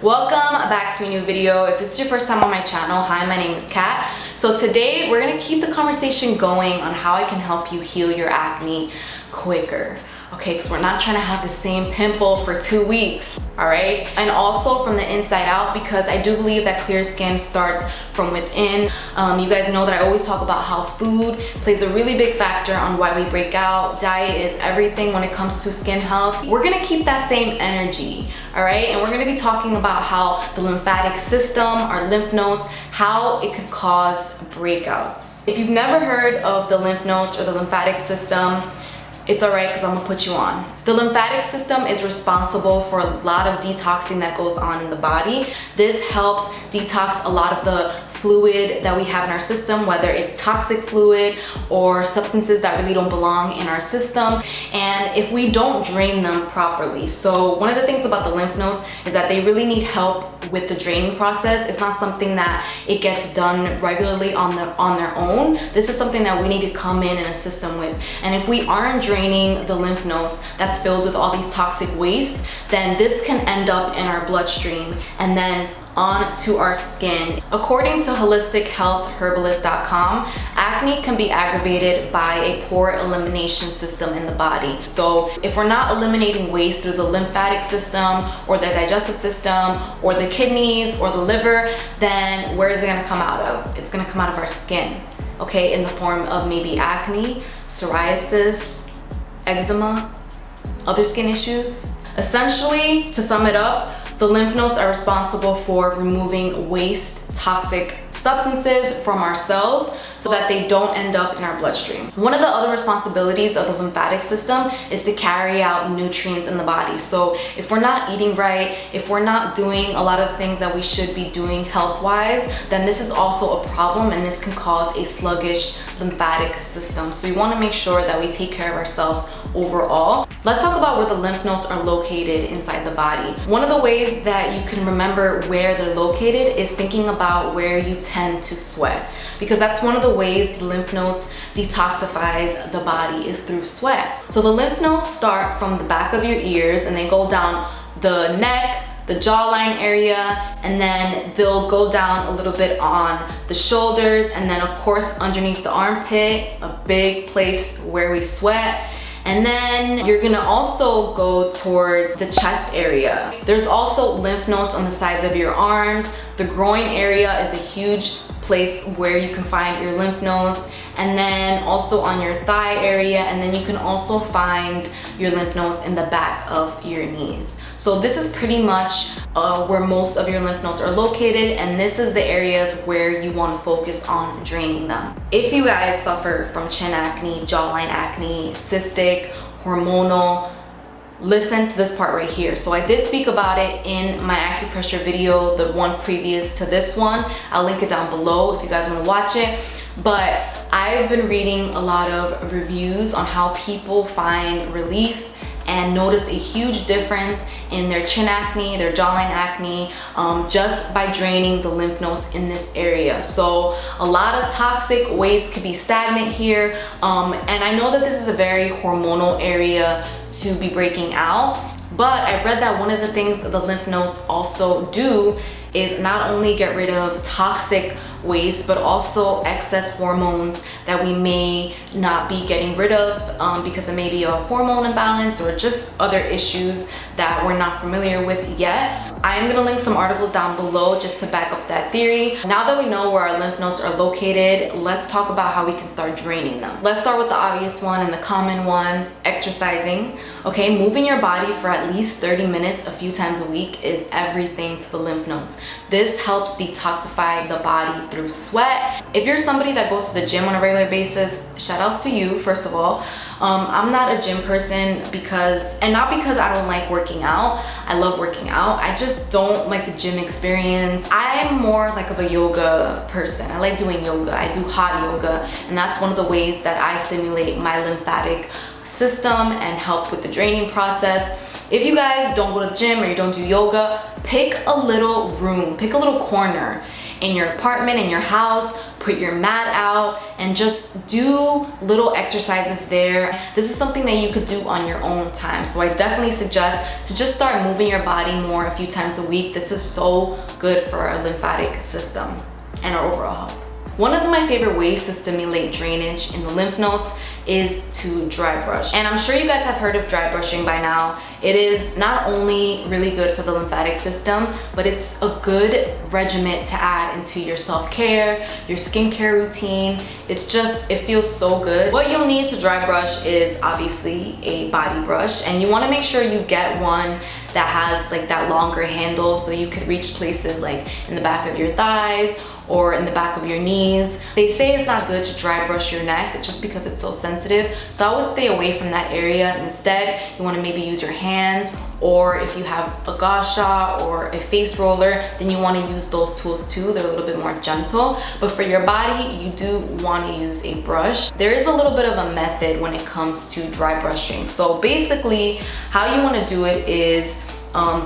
Welcome back to a new video. If this is your first time on my channel, hi, my name is Kat. So today we're gonna keep the conversation going on how I can help you heal your acne quicker. Okay, because we're not trying to have the same pimple for 2 weeks, all right? And also from the inside out, because I do believe that clear skin starts from within. You guys know that I always talk about how food plays a really big factor on why we break out. Diet is everything when it comes to skin health. We're gonna keep that same energy, all right? And we're gonna be talking about how the lymphatic system, our lymph nodes, how it could cause breakouts. If you've never heard of the lymph nodes or the lymphatic system, it's all right because I'm gonna put you on. The lymphatic system is responsible for a lot of detoxing that goes on in the body. This helps detox a lot of the fluid that we have in our system, whether it's toxic fluid or substances that really don't belong in our system, and if we don't drain them properly. So one of the things about the lymph nodes is that they really need help with the draining process. It's not something that it gets done regularly on their own. This is something that we need to come in and assist them with. And if we aren't draining the lymph nodes that's filled with all these toxic waste, then this can end up in our bloodstream and then onto our skin. According to holistichealthherbalist.com, acne can be aggravated by a poor elimination system in the body. So if we're not eliminating waste through the lymphatic system or the digestive system or the kidneys or the liver, then where is it gonna come out of? It's gonna come out of our skin, okay, in the form of maybe acne, psoriasis, eczema, other skin issues. Essentially, to sum it up, the lymph nodes are responsible for removing waste, toxic substances from our cells so that they don't end up in our bloodstream. One of the other responsibilities of the lymphatic system is to carry out nutrients in the body. So if we're not eating right, if we're not doing a lot of the things that we should be doing health-wise, then this is also a problem, and this can cause a sluggish lymphatic system. So we want to make sure that we take care of ourselves overall. Let's talk about where the lymph nodes are located inside the body. One of the ways that you can remember where they're located is thinking about where you tend to sweat, because that's one of the ways the lymph nodes detoxifies the body is through sweat. So the lymph nodes start from the back of your ears and they go down the neck, the jawline area, and then they'll go down a little bit on the shoulders, and then of course underneath the armpit, a big place where we sweat. And then you're gonna also go towards the chest area. There's also lymph nodes on the sides of your arms. The groin area is a huge place where you can find your lymph nodes, and then also on your thigh area, and then you can also find your lymph nodes in the back of your knees. So this is pretty much where most of your lymph nodes are located, and this is the areas where you want to focus on draining them. If you guys suffer from chin acne, jawline acne, cystic, hormonal, listen to this part right here. So I did speak about it in my acupressure video, the one previous to this one. I'll link it down below if you guys want to watch it. But I've been reading a lot of reviews on how people find relief and notice a huge difference in their chin acne, their jawline acne, just by draining the lymph nodes in this area. So a lot of toxic waste could be stagnant here, and I know that this is a very hormonal area to be breaking out, but I've read that one of the things the lymph nodes also do is not only get rid of toxic waste, but also excess hormones that we may not be getting rid of because it may be a hormone imbalance or just other issues that we're not familiar with yet. I'm gonna link some articles down below just to back up that theory. Now that we know where our lymph nodes are located, let's talk about how we can start draining them. Let's start with the obvious one and the common one, exercising. Okay, moving your body for at least 30 minutes a few times a week is everything to the lymph nodes. This helps detoxify the body through sweat. If you're somebody that goes to the gym on a regular basis, shout outs to you, first of all. I'm not a gym person not because I don't like working out. I love working out. I just don't like the gym experience. I'm more like of a yoga person. I like doing yoga. I do hot yoga, and that's one of the ways that I stimulate my lymphatic system and help with the draining process. If you guys don't go to the gym or you don't do yoga, pick a little room, pick a little corner in your apartment, in your house, put your mat out and just do little exercises there. This is something that you could do on your own time. So I definitely suggest to just start moving your body more a few times a week. This is so good for our lymphatic system and our overall health. One of my favorite ways to stimulate drainage in the lymph nodes is to dry brush. And I'm sure you guys have heard of dry brushing by now. It is not only really good for the lymphatic system, but it's a good regimen to add into your self-care, your skincare routine. It feels so good. What you'll need to dry brush is obviously a body brush, and you wanna make sure you get one that has like that longer handle so you could reach places like in the back of your thighs or in the back of your knees. They say it's not good to dry brush your neck just because it's so sensitive. So I would stay away from that area. Instead, you wanna maybe use your hands, or if you have a gua sha or a face roller, then you wanna use those tools too. They're a little bit more gentle. But for your body, you do wanna use a brush. There is a little bit of a method when it comes to dry brushing. So basically, how you wanna do it is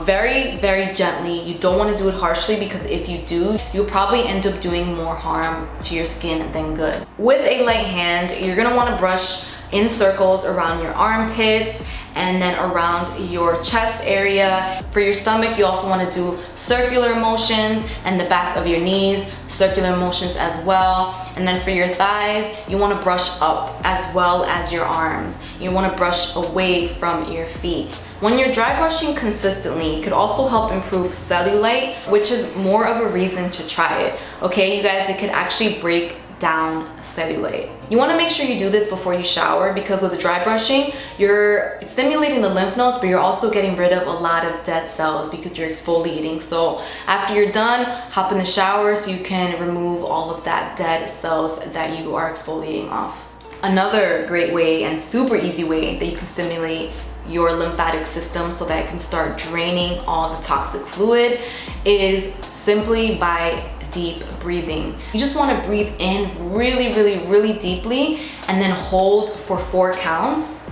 very, very gently. You don't want to do it harshly, because if you do, you'll probably end up doing more harm to your skin than good. With a light hand, you're going to want to brush in circles around your armpits and then around your chest area. For your stomach, you also want to do circular motions, and the back of your knees, circular motions as well. And then for your thighs, you want to brush up as well as your arms. You want to brush away from your feet. When you're dry brushing consistently, it could also help improve cellulite, which is more of a reason to try it. Okay, you guys, it could actually break down cellulite. You want to make sure you do this before you shower, because with the dry brushing, you're stimulating the lymph nodes, but you're also getting rid of a lot of dead cells because you're exfoliating. So after you're done, hop in the shower so you can remove all of that dead cells that you are exfoliating off. Another great way and super easy way that you can stimulate your lymphatic system so that it can start draining all the toxic fluid is simply by deep breathing. You just want to breathe in really, really, really deeply and then hold for 4 counts,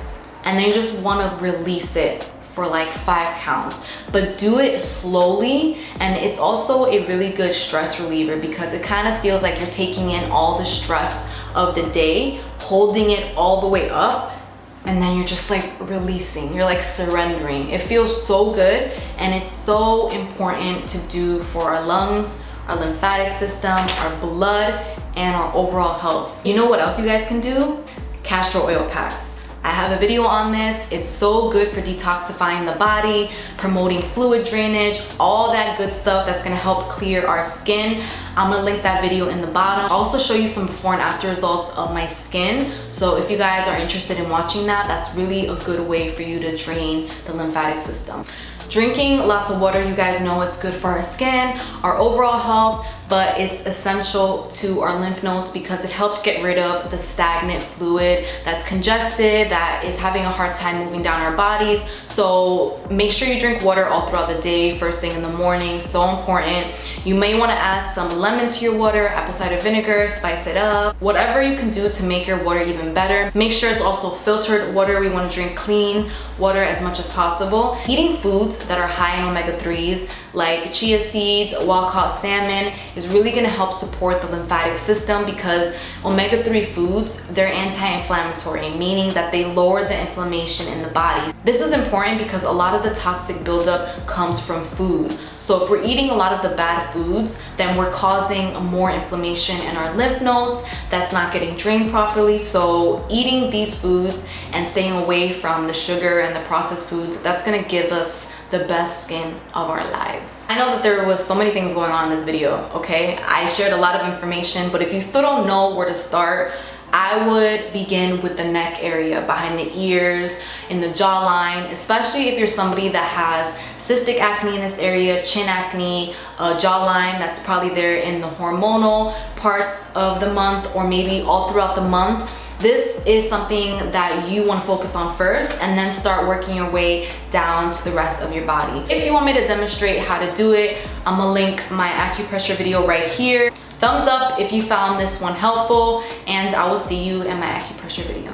and then you just want to release it for like 5 counts, but do it slowly. And it's also a really good stress reliever, because it kind of feels like you're taking in all the stress of the day, holding it all the way up, and then you're just like releasing, you're like surrendering. It feels so good, and it's so important to do for our lungs, our lymphatic system, our blood, and our overall health. You know what else you guys can do? Castor oil packs. I have a video on this. It's so good for detoxifying the body, promoting fluid drainage, all that good stuff that's gonna help clear our skin. I'm gonna link that video in the bottom. I'll also show you some before and after results of my skin. So if you guys are interested in watching that, that's really a good way for you to drain the lymphatic system. Drinking lots of water, you guys know it's good for our skin, our overall health, but it's essential to our lymph nodes because it helps get rid of the stagnant fluid that's congested, that is having a hard time moving down our bodies. So make sure you drink water all throughout the day, first thing in the morning, so important. You may want to add some lemon to your water, apple cider vinegar, spice it up. Whatever you can do to make your water even better. Make sure it's also filtered water. We want to drink clean water as much as possible. Eating foods that are high in omega-3s like chia seeds, wild-caught salmon is really going to help support the lymphatic system, because omega-3 foods, they're anti-inflammatory, meaning that they lower the inflammation in the body. This is important because a lot of the toxic buildup comes from food. So if we're eating a lot of the bad foods, then we're causing more inflammation in our lymph nodes that's not getting drained properly. So eating these foods and staying away from the sugar and the processed foods, that's gonna give us the best skin of our lives. I know that there was so many things going on in this video, okay? I shared a lot of information, but if you still don't know where to start, I would begin with the neck area, behind the ears, in the jawline, especially if you're somebody that has cystic acne in this area, chin acne, jawline that's probably there in the hormonal parts of the month, or maybe all throughout the month. This is something that you want to focus on first, and then start working your way down to the rest of your body. If you want me to demonstrate how to do it, I'm gonna link my acupressure video right here. Thumbs up if you found this one helpful, and I will see you in my acupressure video.